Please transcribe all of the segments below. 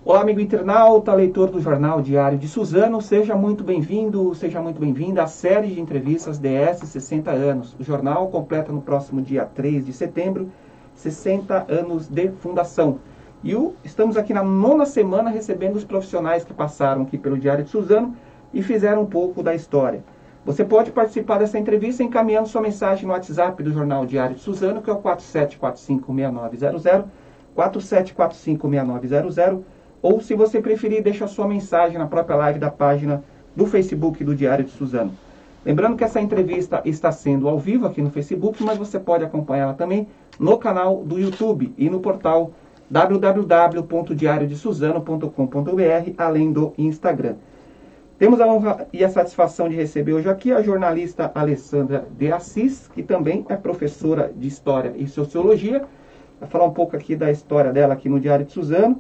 Olá, amigo internauta, leitor do Jornal Diário de Suzano, seja muito bem-vindo, seja muito bem-vinda à série de entrevistas DS 60 anos. O jornal completa no próximo dia 3 de setembro 60 anos de fundação. E estamos aqui na 9ª semana recebendo os profissionais que passaram aqui pelo Diário de Suzano e fizeram um pouco da história. Você pode participar dessa entrevista encaminhando sua mensagem no WhatsApp do Jornal Diário de Suzano, que é o 47456900, 47456900, ou, se você preferir, deixa a sua mensagem na própria live da página do Facebook do Diário de Suzano. Lembrando que essa entrevista está sendo ao vivo aqui no Facebook, mas você pode acompanhá-la também no canal do YouTube e no portal www.diariodesuzano.com.br, além do Instagram. Temos a honra e a satisfação de receber hoje aqui a jornalista Alessandra de Assis, que também é professora de História e Sociologia. Vai falar um pouco aqui da história dela aqui no Diário de Suzano,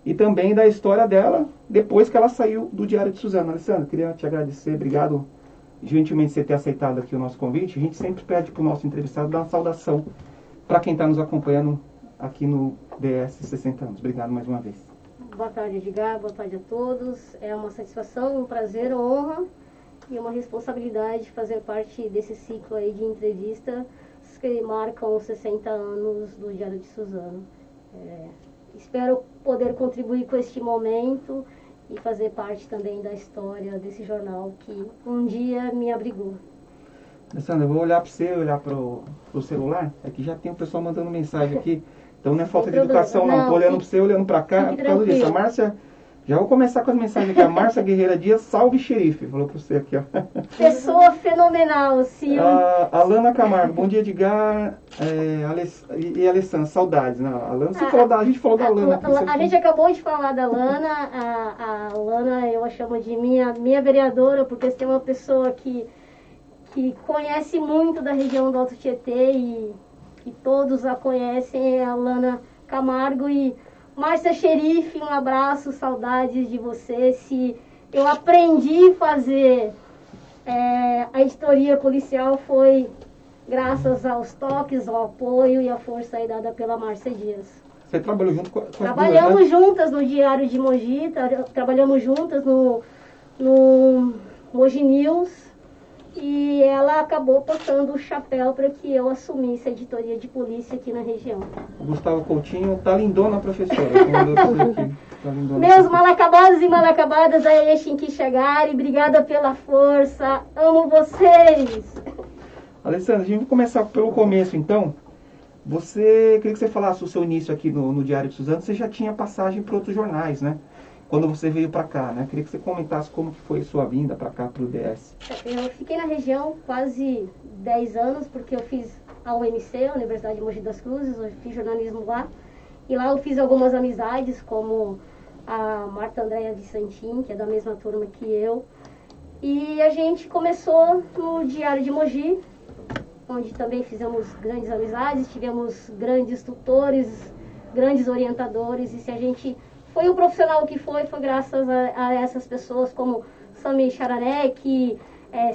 e também da história dela depois que ela saiu do Diário de Suzano. Alessandra, queria te agradecer, obrigado gentilmente você ter aceitado aqui o nosso convite. A gente sempre pede para o nosso entrevistado dar uma saudação para quem está nos acompanhando aqui no DS 60 anos. Obrigado mais uma vez. Boa tarde, Edgar, boa tarde a todos. É uma satisfação, um prazer, uma honra e uma responsabilidade fazer parte desse ciclo aí de entrevistas que marcam os 60 anos do Diário de Suzano. Espero poder contribuir com este momento e fazer parte também da história desse jornal que um dia me abrigou. Alessandra, eu vou olhar para você, olhar para o celular. Aqui já tem o pessoal mandando mensagem aqui. Então não é falta de educação, não. Estou olhando para você, olhando para cá. Por causa disso. A Márcia, já vou começar com as mensagens aqui. A Márcia Guerreira Dias, salve xerife. Falou para você aqui, ó. Pessoa fenomenal, sim. Alana Camargo, bom dia, Edgar e Alessandra, saudades, né? A Alana, a gente falou da Alana aqui. A gente acabou de falar da Alana. A Alana eu a chamo de minha vereadora, porque você tem uma pessoa que conhece muito da região do Alto Tietê e todos a conhecem, é a Alana Camargo. E Márcia Xerife, um abraço, saudades de você. Se eu aprendi a fazer a editoria policial foi graças aos toques, ao apoio e à força aí dada pela Márcia Dias. Você trabalhou junto com Trabalhamos duas, né? juntas no Diário de Mogi, trabalhamos juntas no Mogi News, e ela acabou passando o chapéu para que eu assumisse a editoria de polícia aqui na região. O Gustavo Coutinho, tá lindona, professora. Meus malacabados e malacabadas, aí deixem que chegarem. Obrigada pela força. Amo vocês. Alessandra, a gente vai começar pelo começo, então. Queria que você falasse o seu início aqui no Diário de Suzano. Você já tinha passagem para outros jornais, né? Quando você veio para cá, né? Queria que você comentasse como que foi a sua vinda para cá, para o DS. Eu fiquei na região quase 10 anos, porque eu fiz a UMC, a Universidade de Mogi das Cruzes, eu fiz jornalismo lá. E lá eu fiz algumas amizades, como a Marta Andréia Vicentim, que é da mesma turma que eu. E a gente começou no Diário de Mogi, onde também fizemos grandes amizades, tivemos grandes tutores, grandes orientadores. E se a gente foi o profissional que foi graças a essas pessoas como Sami Charanek,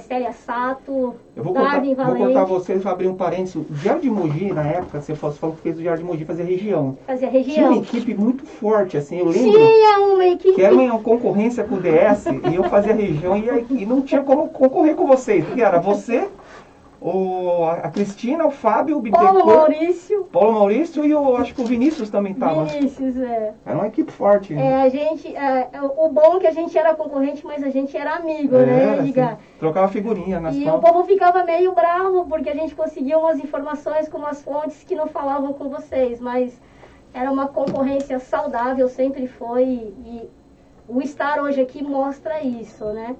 Célia Sato, Darwin Valente. Vou contar vocês, vou abrir um parênteses. O Diário de Mogi, na época, você falou que fez o Diário de Mogi, fazia região. Fazia região. Tinha uma equipe muito forte, assim, eu lembro. Tinha uma equipe. Que era uma concorrência com o DS, e eu fazia região, e não tinha como concorrer com vocês, porque era você, a Cristina, o Fábio, o Paulo Maurício e eu acho que o Vinícius também estava. Vinícius, Era uma equipe forte. O bom é que a gente era concorrente, mas a gente era amigo, né, Edgar? Assim, trocava figurinha nas E pautas. o povo ficava meio bravo, porque a gente conseguia umas informações com umas fontes que não falavam com vocês, mas era uma concorrência saudável, sempre foi, e o estar hoje aqui mostra isso, né?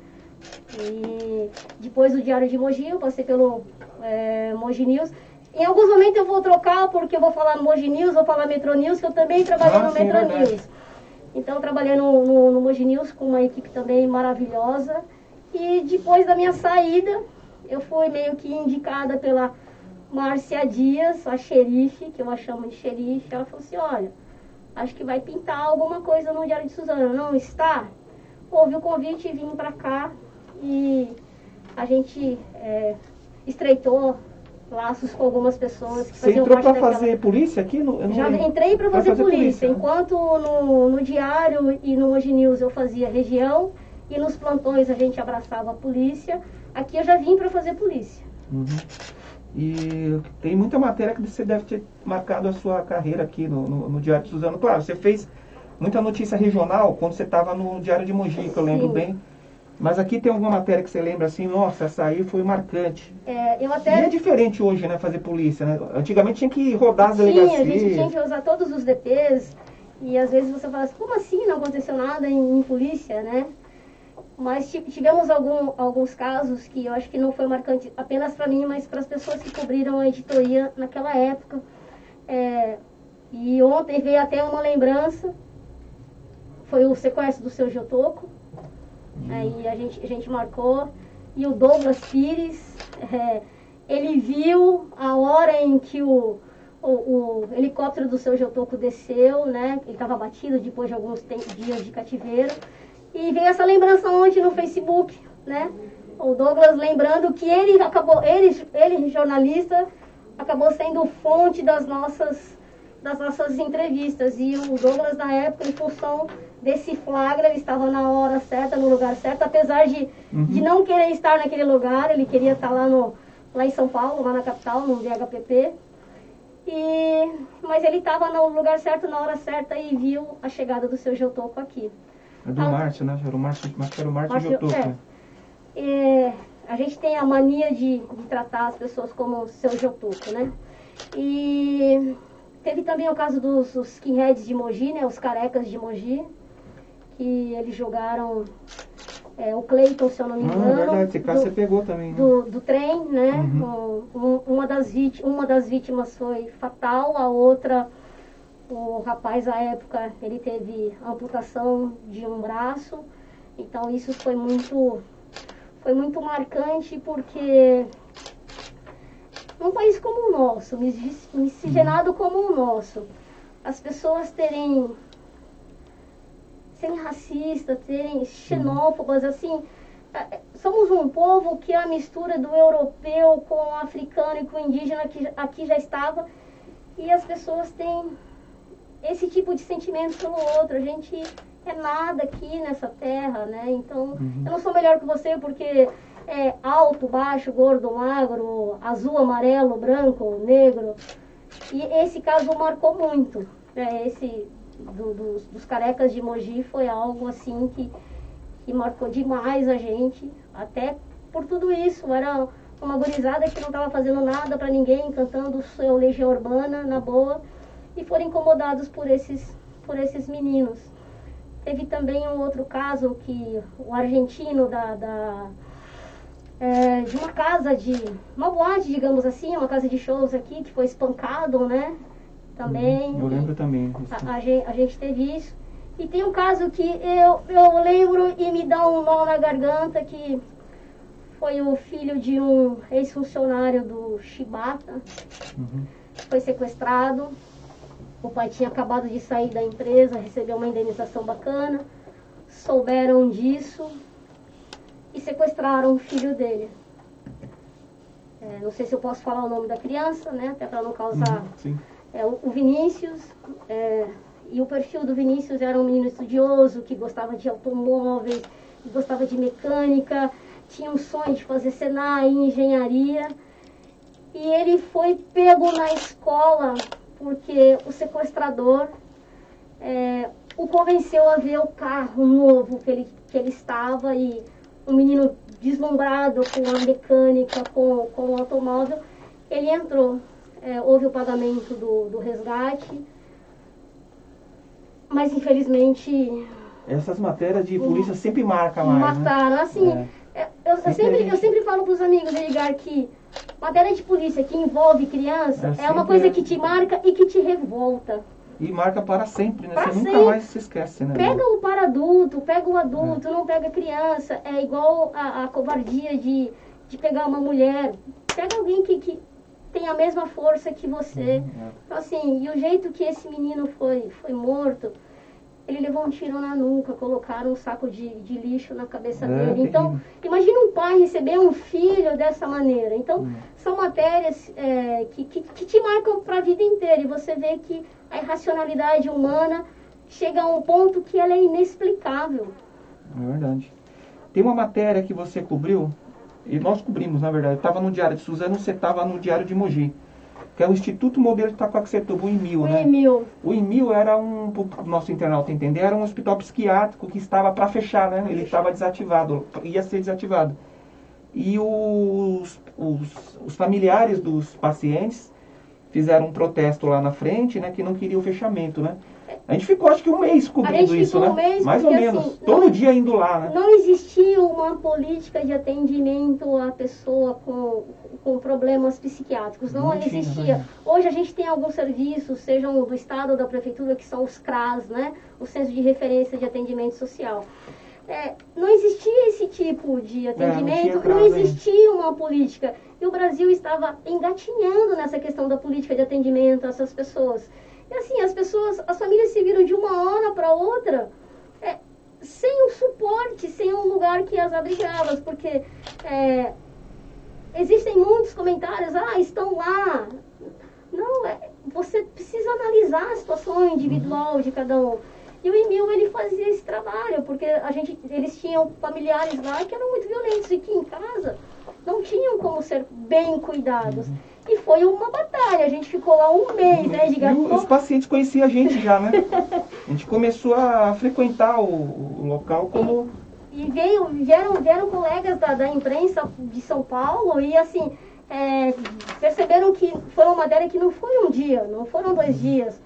E depois do Diário de Mogi, eu passei pelo Mogi News. Em alguns momentos eu vou trocar, porque eu vou falar no Mogi News, vou falar Metro News, que eu também trabalhei no Metro News. Então eu trabalhei no Mogi News com uma equipe também maravilhosa. E depois da minha saída, eu fui meio que indicada pela Márcia Dias, a xerife, que eu a chamo de xerife. Ela falou assim, olha, acho que vai pintar alguma coisa no Diário de Suzano, não está? Houve o convite e vim para cá. e a gente estreitou laços com algumas pessoas que faziam parte daquela... Você entrou para fazer polícia aqui? Já entrei para fazer polícia. Enquanto no Diário e no Hoje News eu fazia região e nos plantões a gente abraçava a polícia, aqui eu já vim para fazer polícia. Uhum. E tem muita matéria que você deve ter marcado a sua carreira aqui no Diário de Suzano. Claro, você fez muita notícia regional quando você estava no Diário de Mogi, que eu lembro bem. Mas aqui tem alguma matéria que você lembra assim, nossa, essa aí foi marcante. Eu até... E é diferente hoje, né, fazer polícia, né? Antigamente tinha que rodar as delegacias. Sim, a gente tinha que usar todos os DPs. E às vezes você fala assim, como assim não aconteceu nada em polícia, né? Mas tivemos alguns casos que eu acho que não foi marcante apenas para mim, mas para as pessoas que cobriram a editoria naquela época. E ontem veio até uma lembrança, foi o sequestro do seu Geotoco. Aí a gente marcou, e o Douglas Pires, ele viu a hora em que o helicóptero do seu Geotoco desceu, né? Ele estava abatido depois de alguns dias de cativeiro, e veio essa lembrança ontem no Facebook, né? O Douglas lembrando que ele jornalista, acabou sendo fonte das nossas entrevistas, e o Douglas na época, em função desse flagra, ele estava na hora certa, no lugar certo, apesar de não querer estar naquele lugar, ele queria estar lá em São Paulo, lá na capital, no DHPP, mas ele estava no lugar certo, na hora certa, e viu a chegada do seu Geotoco aqui. É do Márcio, né? Era o Márcio Geotoco. A gente tem a mania de tratar as pessoas como seu Geotoco, né? E teve também o caso dos skinheads de Mogi, né? Os carecas de Mogi, que eles jogaram o Cleiton, se eu não me engano. É verdade, esse caso você pegou também, né? Do trem, né? Uma das vítimas foi fatal, a outra, o rapaz, à época, ele teve amputação de um braço. Então isso foi muito marcante, porque num país como o nosso, miscigenado como o nosso, as pessoas serem racistas, serem xenófobas, assim, somos um povo que a mistura do europeu com o africano e com o indígena que aqui já estava, e as pessoas têm esse tipo de sentimento pelo outro. A gente é nada aqui nessa terra, né? Então, eu não sou melhor que você porque é alto, baixo, gordo, magro, azul, amarelo, branco, negro. E esse caso marcou muito, né? Esse dos carecas de Mogi foi algo assim que marcou demais a gente, até por tudo isso. Era uma gurizada que não estava fazendo nada para ninguém, cantando o seu Legião Urbana na boa, e foram incomodados por esses meninos. Teve também um outro caso que o argentino de uma casa uma boate, digamos assim, uma casa de shows aqui, que foi espancado, né? Também. Eu lembro também. A gente teve isso. E tem um caso que eu lembro e me dá um nó na garganta, que foi o filho de um ex-funcionário do Chibata. Foi sequestrado. O pai tinha acabado de sair da empresa, recebeu uma indenização bacana. Souberam disso e sequestraram o filho dele. Não sei se eu posso falar o nome da criança, né? Até para não causar... Sim. O Vinícius, e o perfil do Vinícius era um menino estudioso, que gostava de automóveis, que gostava de mecânica, tinha um sonho de fazer Senai, engenharia, e ele foi pego na escola porque o sequestrador o convenceu a ver o carro novo que ele estava, e um menino deslumbrado com a mecânica, com o automóvel, ele entrou. Houve o pagamento do resgate, mas infelizmente... Essas matérias de polícia sempre marcam mais, mataram, né? Assim, eu sempre falo para os amigos, Edgar, que matéria de polícia que envolve criança é uma coisa que te marca e que te revolta. E marca para sempre, né? Você nunca mais se esquece, né? Pega o para adulto, pega o adulto, não pega a criança. É igual a covardia de pegar uma mulher. Pega alguém que tem a mesma força que você. Então, assim, e o jeito que esse menino foi morto, ele levou um tiro na nuca, colocaram um saco de lixo na cabeça dele. Então, imagina um pai receber um filho dessa maneira. Então, são matérias que te marcam para a vida inteira. E você vê que a irracionalidade humana chega a um ponto que ela é inexplicável. É verdade. Tem uma matéria que você cobriu, e nós cobrimos, na verdade. Eu estava no Diário de Suzano, você estava no Diário de Mogi, que é o Instituto Modelo de Itacoaxetuba, o IMIL, né? O IMIL era para o nosso internauta entender, era um hospital psiquiátrico que estava para fechar, né? Ele estava desativado, ia ser desativado. E os familiares dos pacientes fizeram um protesto lá na frente, né? Que não queria o fechamento, né? A gente ficou, acho que um mês cobrindo isso, né? Mais ou menos. Assim, todo dia indo lá, né? Não existia uma política de atendimento à pessoa com problemas psiquiátricos. Não existia. Hoje a gente tem alguns serviços, sejam do Estado ou da Prefeitura, que são os CRAS, né? O Centro de Referência de Atendimento Social. Não existia esse tipo de atendimento, não existia uma política. E o Brasil estava engatinhando nessa questão da política de atendimento a essas pessoas. E assim, as famílias se viram de uma hora para outra sem um suporte, sem um lugar que as abrigava, porque existem muitos comentários, estão lá. Não, você precisa analisar a situação individual de cada um. E o IMIL, ele fazia esse trabalho, porque eles tinham familiares lá que eram muito violentos e que em casa não tinham como ser bem cuidados. E foi uma batalha, a gente ficou lá um mês, né, Edgar? Os pacientes conheciam a gente já, né? A gente começou a frequentar o local como... E vieram colegas da imprensa de São Paulo e, assim, perceberam que foi uma matéria que não foi um dia, não foram 2 dias.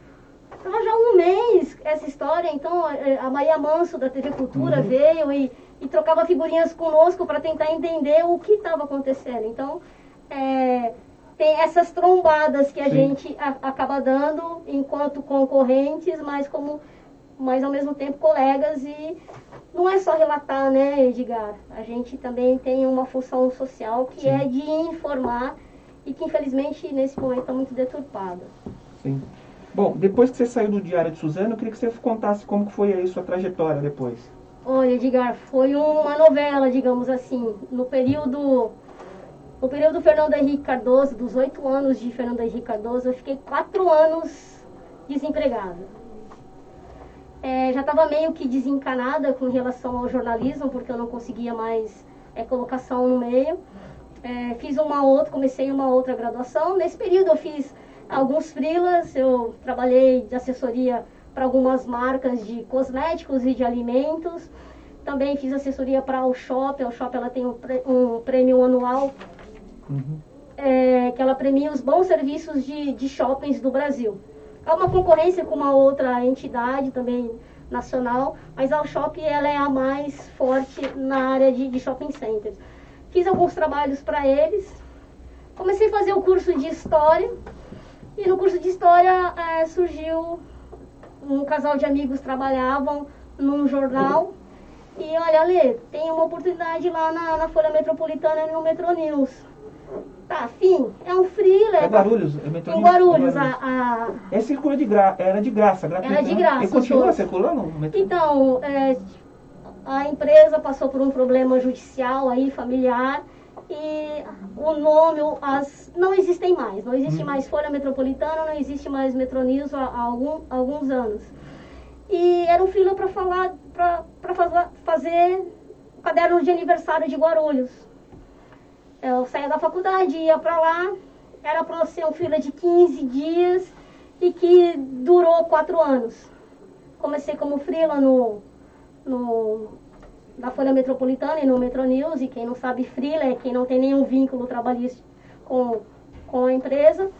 Estava já um mês essa história, então a Maria Manso da TV Cultura veio e trocava figurinhas conosco para tentar entender o que estava acontecendo. Então, tem essas trombadas que a gente acaba dando enquanto concorrentes, mas ao mesmo tempo colegas, e não é só relatar, né, Edgar? A gente também tem uma função social que é de informar e que infelizmente nesse momento está muito deturpada. Sim. Bom, depois que você saiu do Diário de Suzano, eu queria que você contasse como foi aí sua trajetória depois. Olha, Edgar, foi uma novela, digamos assim, no período Fernando Henrique Cardoso, dos 8 anos de Fernando Henrique Cardoso, eu fiquei 4 anos desempregada. Já estava meio que desencanada com relação ao jornalismo, porque eu não conseguia mais colocação no meio. Comecei uma outra graduação. Nesse período eu fiz alguns freelas, eu trabalhei de assessoria para algumas marcas de cosméticos e de alimentos. Também fiz assessoria para a Shop. A Shop, ela tem um prêmio anual, que ela premia os bons serviços de shoppings do Brasil. É uma concorrência com uma outra entidade também nacional, mas a Shop, ela é a mais forte na área de shopping centers. Fiz alguns trabalhos para eles. Comecei a fazer o curso de História. E no curso de História surgiu um casal de amigos que trabalhavam num jornal. E olha, Lê, tem uma oportunidade lá na Folha Metropolitana e no Metro News. Tá, fim, é um freela. É Guarulhos, é Metro News. Em Guarulhos. Circula era de graça, gratuito. Era de graça. E continua circulando? Então, a empresa passou por um problema judicial aí, familiar. E o nome, não existem mais. Não existe mais Folha Metropolitana, não existe mais Metro News há alguns anos. E era um freela para fazer o caderno de aniversário de Guarulhos. Eu saía da faculdade, ia para lá, era para ser um freela de 15 dias e que durou 4 anos. Comecei como freela na Folha Metropolitana e no Metro News, e quem não sabe, freela é quem não tem nenhum vínculo trabalhista com a empresa.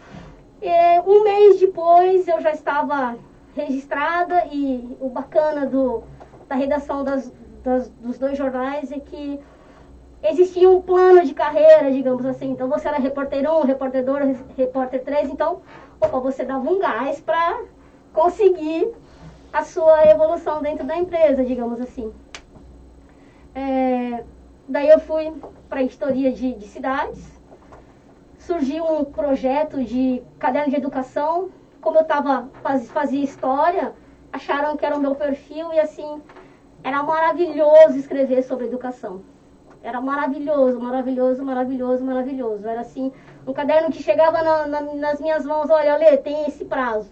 E um mês depois eu já estava registrada, e o bacana da redação dos 2 jornais é que existia um plano de carreira, digamos assim. Então você era repórter 1, repórter 2, repórter 3, então você dava um gás para conseguir a sua evolução dentro da empresa, digamos assim. Daí eu fui para a editoria de cidades. Surgiu um projeto de caderno de educação. Como eu fazia história, acharam que era o meu perfil e assim, era maravilhoso escrever sobre educação. Era maravilhoso, maravilhoso, maravilhoso, maravilhoso. Era assim, um caderno que chegava nas minhas mãos, olha, Lê, tem esse prazo.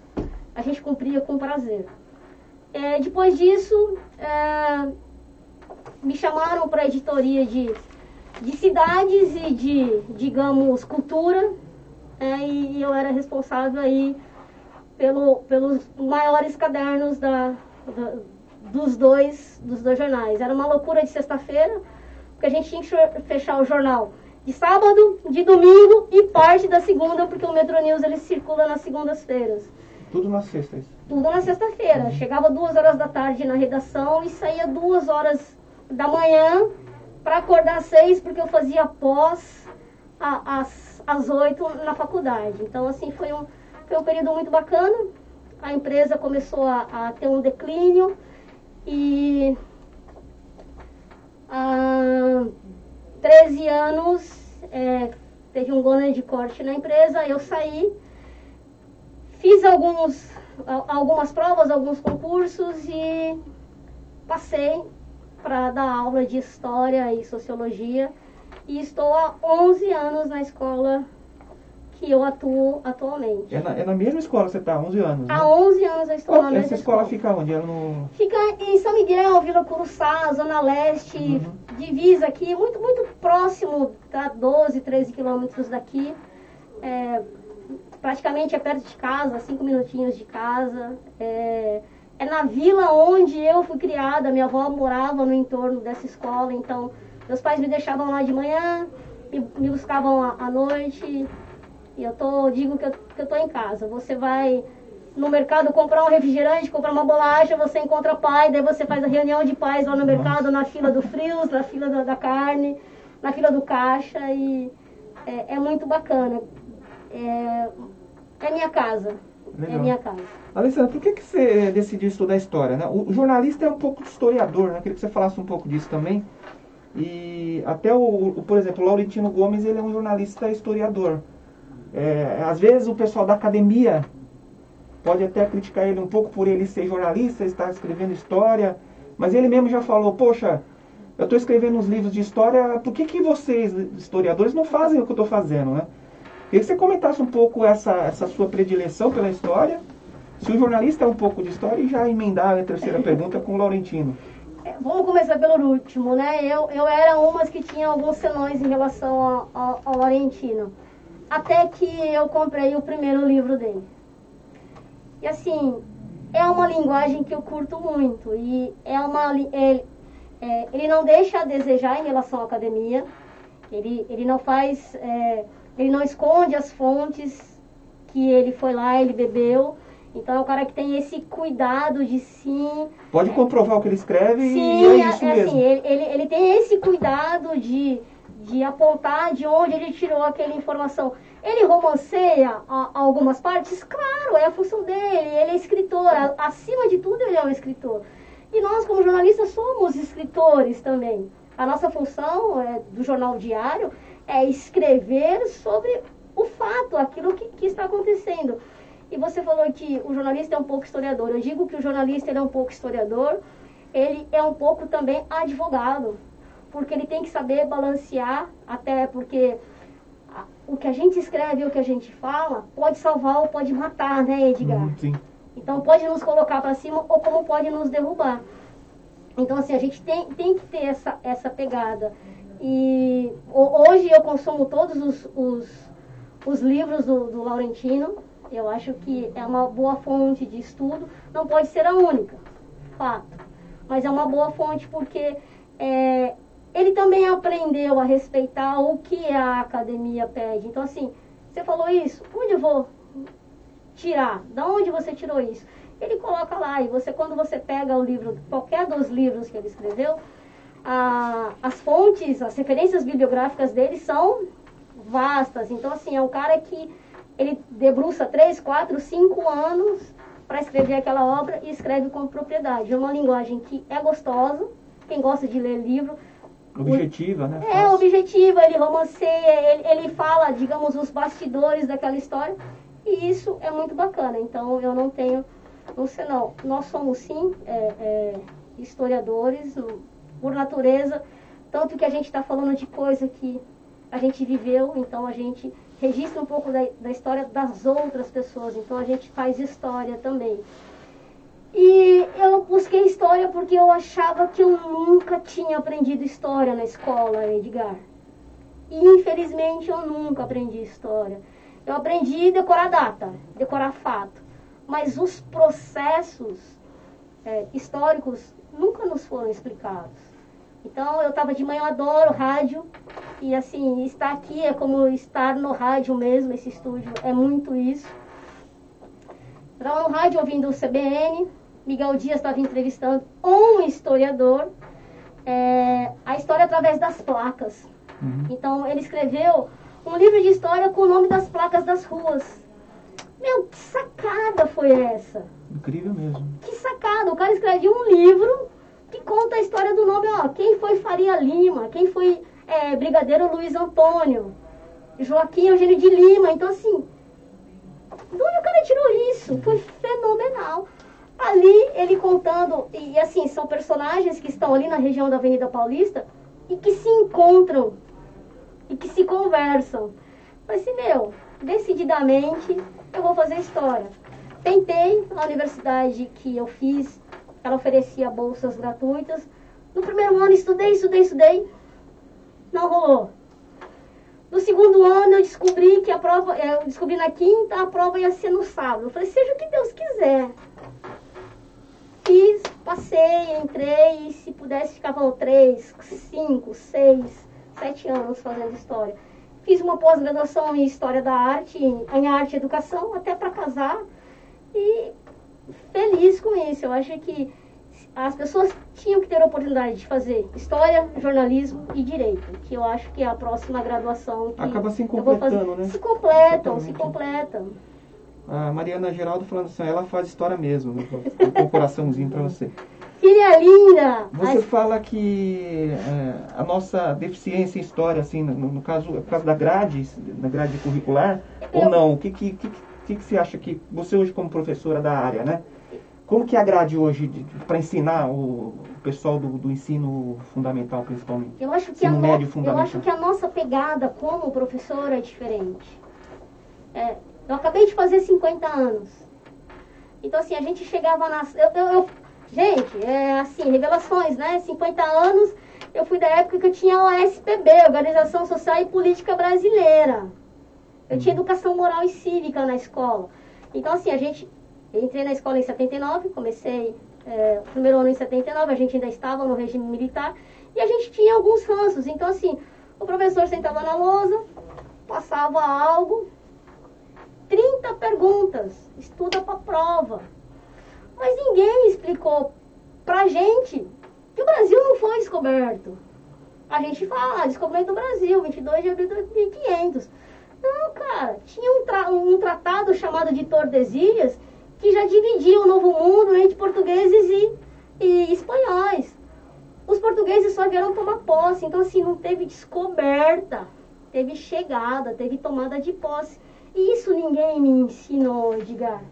A gente cumpria com prazer. Depois disso, me chamaram para a editoria de cidades e de, digamos, cultura. E eu era responsável aí pelos maiores cadernos dos dois jornais. Era uma loucura de sexta-feira, porque a gente tinha que fechar o jornal de sábado, de domingo e parte da segunda, porque o Metro News ele circula nas segundas-feiras. Tudo na sexta, isso? Tudo na sexta-feira. Chegava 2 horas da tarde na redação e saía 2 horas da manhã para acordar às 6, porque eu fazia pós às 8 na faculdade. Então, assim, foi um período muito bacana. A empresa começou a ter um declínio e há 13 anos teve um grande corte na empresa. Eu saí, fiz algumas provas, alguns concursos e passei para dar aula de História e Sociologia. E estou há 11 anos na escola que eu atuo atualmente. É na mesma escola que você está há 11 anos, né? Há 11 anos eu estou na mesma essa escola. Fica onde? Fica em São Miguel, Vila Curuçá, Zona Leste, divisa aqui, muito, muito próximo, tá? 12, 13 quilômetros daqui. Praticamente é perto de casa, 5 minutinhos de casa. É na vila onde eu fui criada, minha avó morava no entorno dessa escola, então meus pais me deixavam lá de manhã, me buscavam à noite. E digo que eu tô em casa. Você vai no mercado comprar um refrigerante, comprar uma bolacha, você encontra pai, daí você faz a reunião de pais lá no mercado, na fila do frios, na fila da carne, na fila do caixa, e é muito bacana. É minha casa. Legal. É minha casa. Alessandra, por que você decidiu estudar história, né? O jornalista é um pouco historiador, né? Queria que você falasse um pouco disso também. E até por exemplo, o Laurentino Gomes, ele é um jornalista historiador. Às vezes o pessoal da academia pode até criticar ele um pouco por ele ser jornalista, estar escrevendo história, mas ele mesmo já falou, poxa, eu estou escrevendo uns livros de história, por que vocês, historiadores, não fazem o que eu estou fazendo, né? Queria que você comentasse um pouco essa sua predileção pela história, se o jornalista é um pouco de história, e já emendar a terceira pergunta com o Laurentino. Vamos começar pelo último, né? Eu era umas que tinha alguns senões em relação ao Laurentino. Até que eu comprei o primeiro livro dele. E assim, é uma linguagem que eu curto muito. E ele não deixa a desejar em relação à academia. Ele não faz... ele não esconde as fontes que ele foi lá, ele bebeu. Então é um cara que tem esse cuidado de sim... Pode comprovar o que ele escreve, sim, e é isso mesmo. Assim, ele tem esse cuidado de apontar de onde ele tirou aquela informação. Ele romanceia algumas partes? Claro, é a função dele, ele é escritor, acima de tudo ele é um escritor. E nós, como jornalistas, somos escritores também. A nossa função do jornal diário é escrever sobre o fato, aquilo que está acontecendo. E você falou que o jornalista é um pouco historiador. Eu digo que o jornalista ele é um pouco historiador, ele é um pouco também advogado, porque ele tem que saber balancear, até porque o que a gente escreve e o que a gente fala pode salvar ou pode matar, né, Edgar? Sim. Então pode nos colocar para cima ou como pode nos derrubar. Então assim, a gente tem que ter essa pegada. E hoje eu consumo todos os livros do Laurentino. Eu acho que é uma boa fonte de estudo. Não pode ser a única, fato. Mas é uma boa fonte porque ele também aprendeu a respeitar o que a academia pede. Então, assim, você falou isso, onde eu vou tirar? Da onde você tirou isso? Ele coloca lá, e quando você pega o livro, qualquer dos livros que ele escreveu, as fontes, as referências bibliográficas dele são vastas. Então, assim, é um cara que ele debruça 3, 4, 5 anos para escrever aquela obra e escreve com propriedade. É uma linguagem que é gostosa, quem gosta de ler livro. Objetiva, né? Objetiva, ele romanceia, ele fala, digamos, os bastidores daquela história, e isso é muito bacana. Então eu não tenho Não sei não. Nós somos sim historiadores, por natureza, tanto que a gente está falando de coisa que a gente viveu, então a gente registra um pouco da história das outras pessoas, então a gente faz história também. E eu busquei história porque eu achava que eu nunca tinha aprendido história na escola, Edgar. E infelizmente eu nunca aprendi história. Eu aprendi a decorar data, decorar fato. Mas os processos históricos nunca nos foram explicados. Então eu estava de manhã, eu adoro rádio. E assim, estar aqui é como estar no rádio mesmo, esse estúdio é muito isso. Estava no rádio ouvindo o CBN, Miguel Dias estava entrevistando um historiador, a história através das placas. Então ele escreveu um livro de história com o nome das placas das ruas. Meu, que sacada foi essa? Incrível mesmo. Que sacada, o cara escreveu um livro que conta a história do nome, ó, quem foi Faria Lima, quem foi Brigadeiro Luiz Antônio, Joaquim Eugênio de Lima. Então assim, de onde o cara tirou isso? Foi fenomenal. Ali ele contando, e assim, são personagens que estão ali na região da Avenida Paulista e que se encontram e que se conversam. Falei assim, meu, decididamente eu vou fazer história. Tentei, a universidade que eu fiz, ela oferecia bolsas gratuitas. No primeiro ano estudei, não rolou. No segundo ano eu descobri que eu descobri na quinta, a prova ia ser no sábado. Eu falei, seja o que Deus quiser. Fiz, passei, entrei, e se pudesse ficava 3, 5, 6, 7 anos fazendo história. Fiz uma pós-graduação em História da Arte, em Arte e Educação, até para casar. E feliz com isso. Eu acho que as pessoas tinham que ter a oportunidade de fazer História, Jornalismo e Direito, que eu acho que é a próxima graduação que acaba se eu vou fazer. completando, né? Se completam, Totalmente. se completam. A Mariana Geraldo falando assim, ela faz história mesmo, né? Um coraçãozinho para você. Filha linda! Você fala que a nossa deficiência em história, assim, no caso, é por causa da grade curricular, ou não? O que você acha que, você hoje como professora da área, né? Como que é a grade hoje para ensinar o pessoal do ensino fundamental, principalmente? Eu acho que, eu acho que a nossa pegada como professora é diferente. Eu acabei de fazer 50 anos. Então, assim, a gente chegava nas... Gente, assim, revelações, né? 50 anos, eu fui da época que eu tinha a OSPB, Organização Social e Política Brasileira. Eu tinha educação moral e cívica na escola. Então, assim, eu entrei na escola em 79, comecei o primeiro ano em 79, a gente ainda estava no regime militar, e a gente tinha alguns ranços. Então, assim, o professor sentava na lousa, passava algo, 30 perguntas, estuda para prova. Mas ninguém explicou pra gente que o Brasil não foi descoberto. A gente fala, descobrimento do Brasil, 22 de abril de 1500. Não, cara, tinha um tratado chamado de Tordesilhas que já dividia o Novo Mundo entre portugueses e espanhóis. Os portugueses só vieram tomar posse, então assim, não teve descoberta, teve chegada, teve tomada de posse. E isso ninguém me ensinou, Edgar.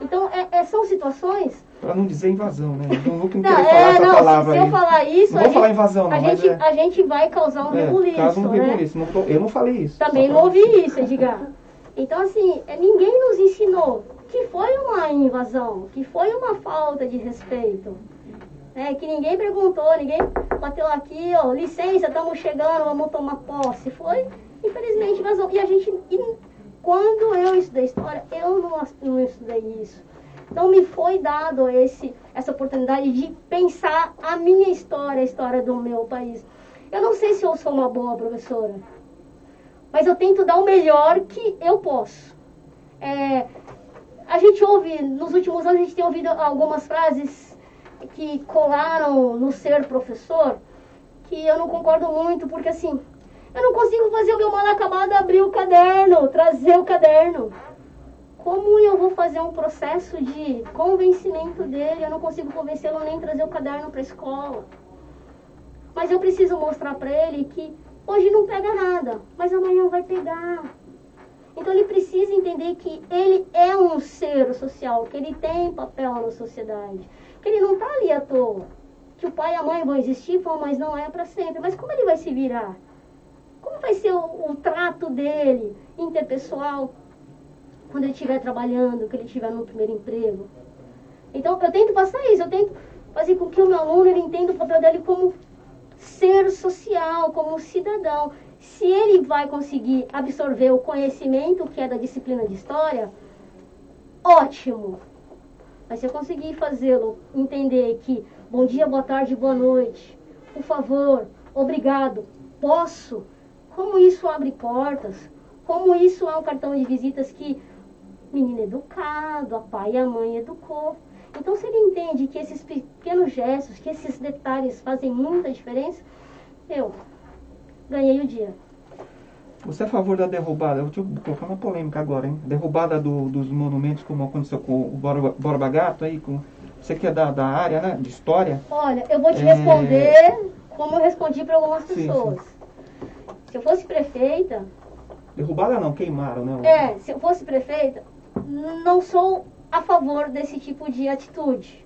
Então, são situações... Para não dizer invasão, né? Não vou querer falar essa palavra se eu falar isso... Não vou falar invasão, não, a gente vai causar um rebuliço, causa um né? rebuliço. Eu não falei isso. Também não ouvi isso, Edgar. Então, assim, ninguém nos ensinou que foi uma invasão, que foi uma falta de respeito. Que ninguém perguntou, ninguém bateu aqui, ó, licença, estamos chegando, vamos tomar posse. Foi, infelizmente, invasão. E a gente... Quando eu estudei história, eu não estudei isso. Então me foi dado essa oportunidade de pensar a minha história, a história do meu país. Eu não sei se eu sou uma boa professora, mas eu tento dar o melhor que eu posso. A gente ouve, nos últimos anos, a gente tem ouvido algumas frases que colaram no ser professor, que eu não concordo muito, porque assim... Eu não consigo fazer o meu mal acabado, abrir o caderno, trazer o caderno. Como eu vou fazer um processo de convencimento dele? Eu não consigo convencê-lo nem trazer o caderno para a escola. Mas eu preciso mostrar para ele que hoje não pega nada, mas amanhã vai pegar. Então ele precisa entender que ele é um ser social, que ele tem papel na sociedade, que ele não está ali à toa, que o pai e a mãe vão existir, mas não é para sempre. Mas como ele vai se virar? Como vai ser o trato dele, interpessoal, quando ele estiver trabalhando, que ele estiver no primeiro emprego? Então eu tento passar isso, eu tento fazer com que o meu aluno ele entenda o papel dele como ser social, como cidadão. Se ele vai conseguir absorver o conhecimento que é da disciplina de história, ótimo. Mas se eu conseguir fazê-lo entender que bom dia, boa tarde, boa noite, por favor, obrigado, posso, como isso abre portas, como isso é um cartão de visitas que menino educado, a pai e a mãe educou. Então, se ele entende que esses pequenos gestos, que esses detalhes fazem muita diferença, eu ganhei o dia. Você é a favor da derrubada? Eu vou colocar uma polêmica agora, hein? Derrubada dos monumentos, como aconteceu com o Borba Gato aí, você que é da área, né, de história. Olha, eu vou te responder como eu respondi para algumas pessoas. Sim. Se eu fosse prefeita... Derrubada não, queimaram, né? Se eu fosse prefeita, não sou a favor desse tipo de atitude.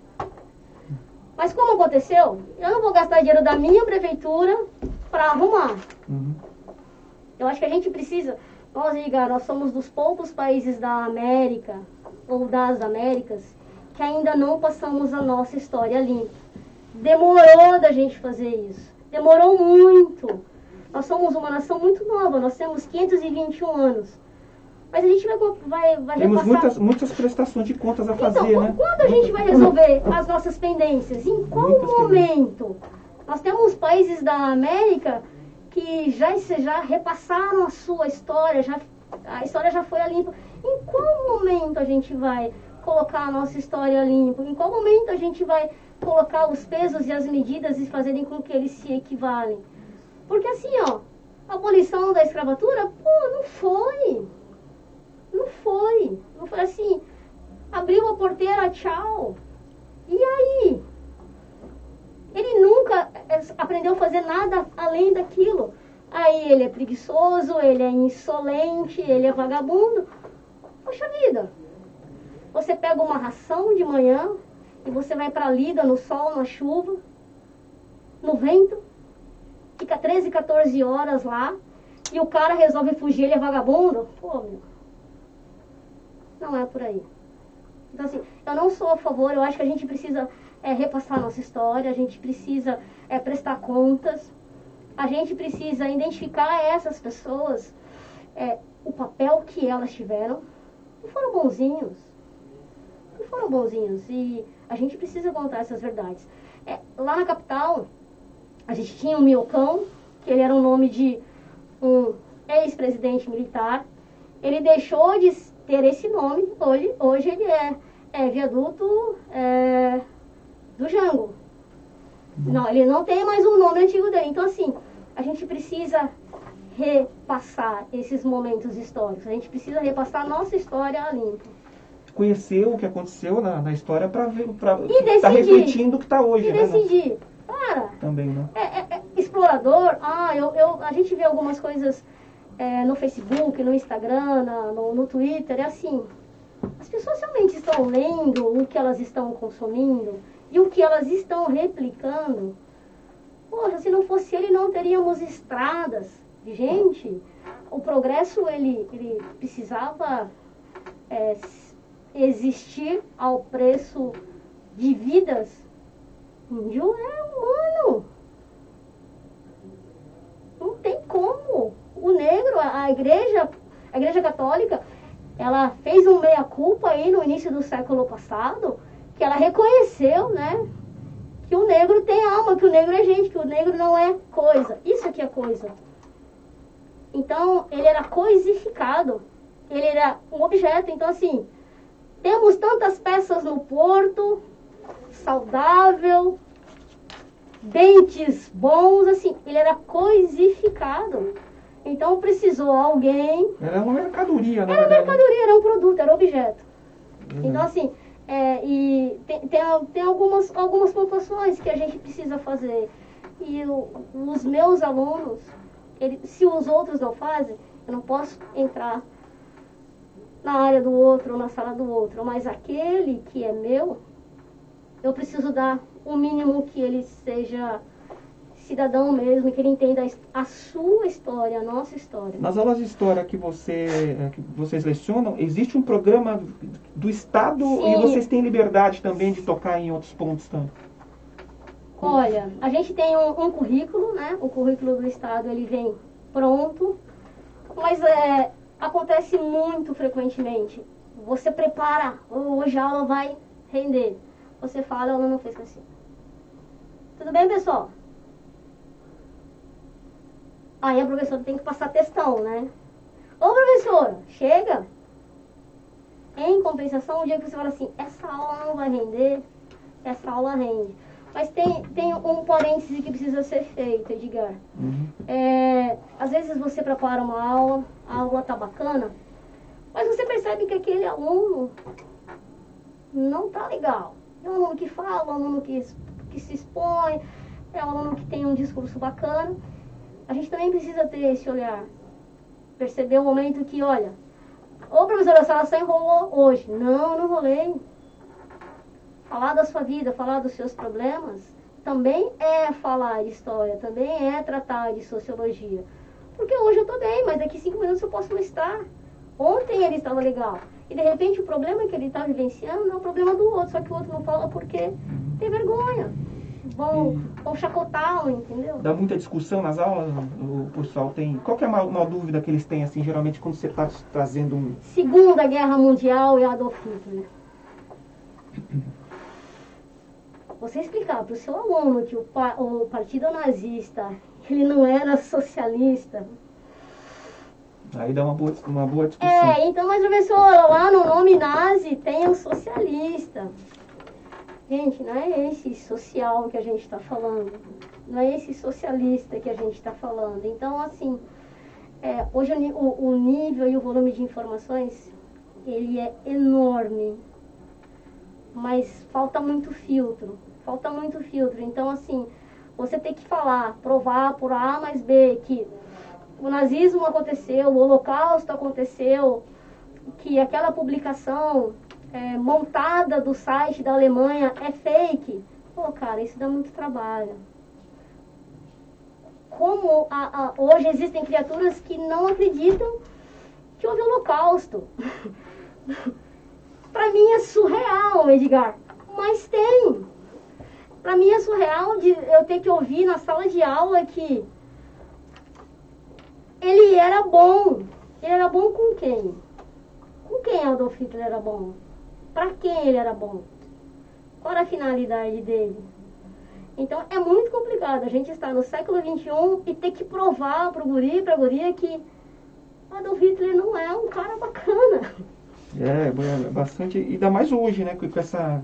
Mas como aconteceu, eu não vou gastar dinheiro da minha prefeitura para arrumar. Uhum. Eu acho que a gente precisa, nós somos dos poucos países da América, ou das Américas, que ainda não passamos a nossa história limpa. Demorou da gente fazer isso. Demorou muito. Nós somos uma nação muito nova, nós temos 521 anos. Mas a gente vai temos repassar... muitas prestações de contas a fazer, né? Quando a gente vai resolver as nossas pendências? Em qual momento? Nós temos países da América que já repassaram a sua história, a história já foi a limpo. Em qual momento a gente vai colocar a nossa história a limpo? Em qual momento a gente vai colocar os pesos e as medidas e fazerem com que eles se equivalem? Porque assim, a abolição da escravatura, não foi. Não foi assim, abriu a porteira, tchau. E aí? Ele nunca aprendeu a fazer nada além daquilo. Aí ele é preguiçoso, ele é insolente, ele é vagabundo. Poxa vida, você pega uma ração de manhã e você vai para a lida no sol, na chuva, no vento, fica 13, 14 horas lá e o cara resolve fugir, ele é vagabundo. Meu. Não é por aí. Então, assim, eu não sou a favor, eu acho que a gente precisa repassar a nossa história, a gente precisa prestar contas, a gente precisa identificar essas pessoas, o papel que elas tiveram. Não foram bonzinhos. Não foram bonzinhos. E a gente precisa contar essas verdades. Lá na capital, a gente tinha o Miocão, que ele era o nome de um ex-presidente militar. Ele deixou de ter esse nome, hoje ele é viaduto do Jango. Não, ele não tem mais um nome antigo dele. Então, assim, a gente precisa repassar esses momentos históricos. A gente precisa repassar a nossa história a limpo. Conhecer o que aconteceu na história para estar refletindo o que está hoje. E decidir. Para. Também, né? Explorador. A gente vê algumas coisas no Facebook, no Instagram, no Twitter. É assim. As pessoas realmente estão lendo o que elas estão consumindo e o que elas estão replicando. Poxa, se não fosse ele, não teríamos estradas. Gente, o progresso, ele precisava existir ao preço de vidas. Índio é humano. Não tem como. O negro, a igreja católica, ela fez um meia-culpa aí no início do século passado, que ela reconheceu, né, que o negro tem alma, que o negro é gente, que o negro não é coisa. Isso aqui é coisa. Então, ele era coisificado. Ele era um objeto. Então, assim, temos tantas peças no porto, saudável, dentes bons, assim, ele era coisificado. Então precisou alguém... Era uma mercadoria, né? Era uma mercadoria, era um produto, era um objeto. Então, assim, e tem algumas pontuações que a gente precisa fazer. E os meus alunos, se os outros não fazem, eu não posso entrar na área do outro, na sala do outro, mas aquele que é meu, eu preciso dar o mínimo que ele seja cidadão mesmo, que ele entenda a sua história, a nossa história. Nas aulas de história que vocês lecionam, existe um programa do Estado? Sim. E vocês têm liberdade também de tocar em outros pontos também? Olha, a gente tem um currículo, né? O currículo do Estado, ele vem pronto, mas acontece muito frequentemente. Você prepara, hoje a aula vai render. Você fala, a aula não fez assim. Tudo bem, pessoal? Aí a professora tem que passar textão, né? Ô, professora, chega! Em compensação, o dia que você fala assim, essa aula não vai render, essa aula rende. Mas tem um parêntese que precisa ser feito, Edgar. Às vezes você prepara uma aula, a aula tá bacana, mas você percebe que aquele aluno não tá legal. É um aluno que fala, um aluno que se expõe, é um aluno que tem um discurso bacana. A gente também precisa ter esse olhar. Perceber o momento que, olha, ô professora, a senhora só enrolou hoje. Não, eu não enrolei. Falar da sua vida, falar dos seus problemas, também é falar de história, também é tratar de sociologia. Porque hoje eu estou bem, mas daqui 5 minutos eu posso não estar. Ontem ele estava legal. E de repente o problema que ele está vivenciando é o problema do outro, só que o outro não fala porque tem vergonha. Vão chacotá-lo, entendeu? Dá muita discussão nas aulas, o pessoal tem... Qual que é uma dúvida que eles têm, assim, geralmente, quando você está trazendo um... Segunda Guerra Mundial e Adolf Hitler. Você explicar para o seu aluno que o partido nazista, ele não era socialista... Aí dá uma boa discussão. Então, mas professora, lá no nome nazi tem o socialista. Gente, não é esse social que a gente está falando. Não é esse socialista que a gente está falando. Então, assim, hoje o nível e o volume de informações, ele é enorme. Mas falta muito filtro. Falta muito filtro. Então, assim, você tem que falar, provar por A mais B que o nazismo aconteceu, o holocausto aconteceu, que aquela publicação... montada do site da Alemanha é fake. Pô, cara, isso dá muito trabalho. Como hoje existem criaturas que não acreditam que houve holocausto. Para mim é surreal, Edgar. Mas tem. Para mim é surreal de eu ter que ouvir na sala de aula que ele era bom. Ele era bom com quem? Com quem Adolf Hitler era bom? Para quem ele era bom? Qual era a finalidade dele? Então é muito complicado a gente estar no século XXI e ter que provar para o guri, para a guria que Adolf Hitler não é um cara bacana. Bastante, ainda mais hoje, né? Com essa...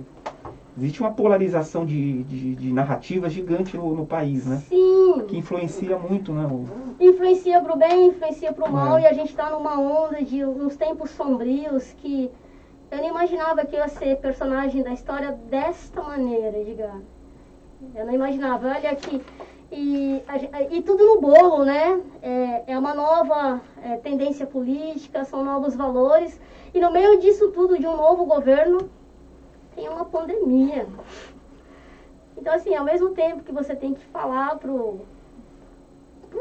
Existe uma polarização de narrativas gigante no país, né? Sim. Que influencia muito, né? Influencia para o bem, influencia para o mal, e a gente está numa onda de uns tempos sombrios que eu não imaginava que eu ia ser personagem da história desta maneira, Edgar. Eu não imaginava. Olha aqui. E tudo no bolo, né? É uma nova tendência política, são novos valores. E no meio disso tudo, de um novo governo, tem uma pandemia. Então, assim, ao mesmo tempo que você tem que falar pro